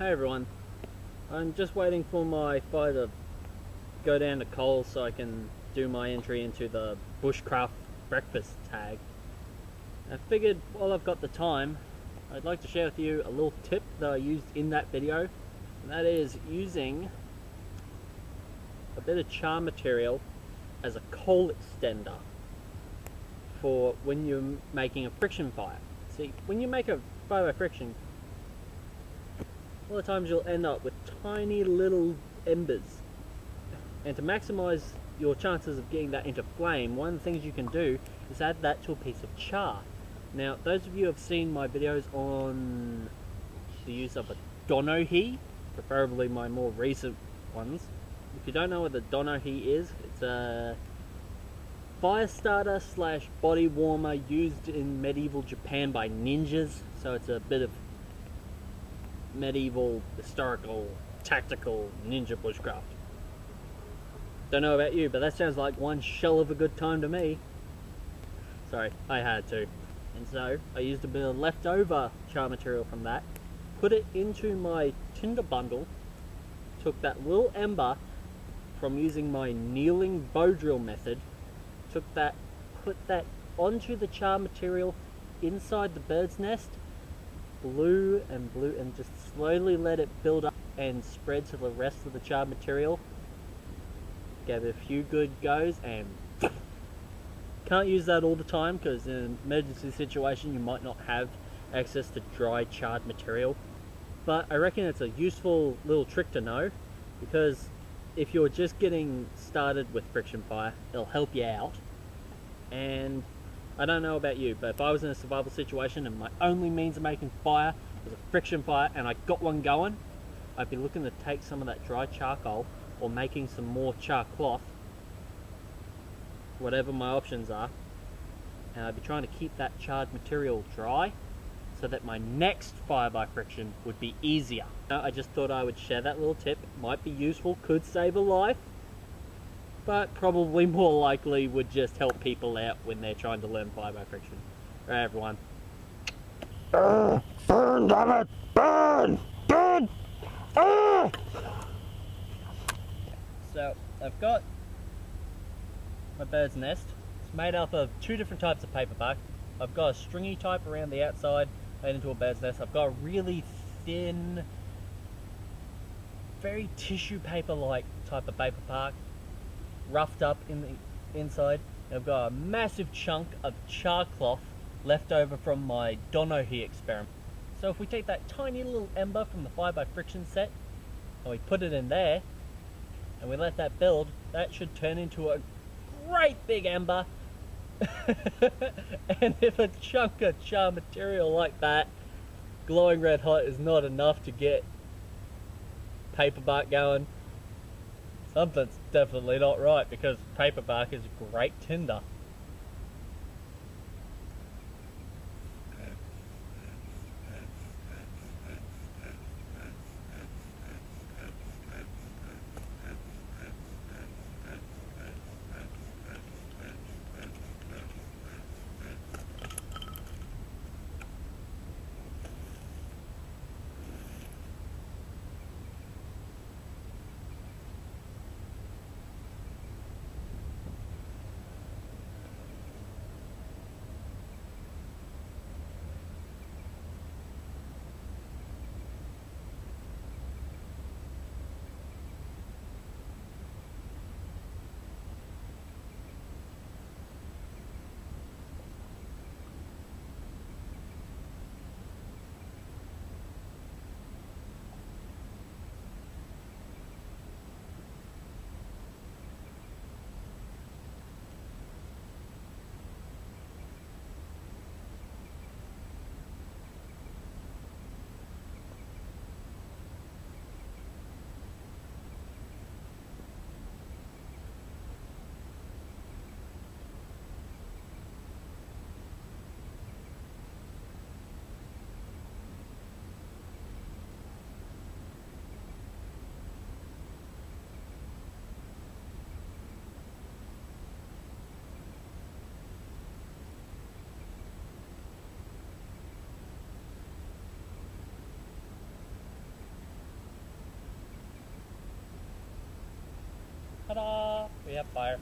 Hey everyone, I'm just waiting for my fire to go down to coal so I can do my entry into the bushcraft breakfast tag. I figured while I've got the time, I'd like to share with you a little tip that I used in that video, and that is using a bit of char material as a coal extender for when you're making a friction fire. See, when you make a fire by friction, a lot of times you'll end up with tiny little embers, and to maximize your chances of getting that into flame, one of the things you can do is add that to a piece of char. Now, those of you who have seen my videos on the use of a donohe, preferably my more recent ones, if you don't know what the donohe is, it's a fire starter slash body warmer used in medieval Japan by ninjas, so it's a bit of medieval, historical, tactical ninja bushcraft. Don't know about you, but that sounds like one shell of a good time to me. Sorry, I had to. And so, I used a bit of leftover char material from that, put it into my tinder bundle, took that little ember from using my kneeling bow drill method, took that, put that onto the char material inside the bird's nest, blew and just slowly let it build up and spread to the rest of the char material. Gave it a few good goes, and can't use that all the time because in an emergency situation you might not have access to dry charred material, but I reckon it's a useful little trick to know, because if you're just getting started with friction fire, it'll help you out. And I don't know about you, but if I was in a survival situation and my only means of making fire was a friction fire and I got one going, I'd be looking to take some of that dry charcoal or making some more char cloth, whatever my options are, and I'd be trying to keep that charred material dry so that my next fire by friction would be easier. I just thought I would share that little tip. It might be useful, could save a life, but probably more likely would just help people out when they're trying to learn fire by friction. Alright everyone. Burn, damn it! Burn! Burn! So, I've got my bird's nest. It's made up of two different types of paper bark. I've got a stringy type around the outside made into a bird's nest. I've got a really thin, very tissue paper-like type of paper bark, roughed up in the inside. And I've got a massive chunk of char cloth left over from my donohe experiment. So if we take that tiny little ember from the fire by friction set and we put it in there and we let that build, that should turn into a great big ember. And if a chunk of char material like that, glowing red hot, is not enough to get paper bark going, something's definitely not right, because paper bark is great tinder. Ta-da! We have fire.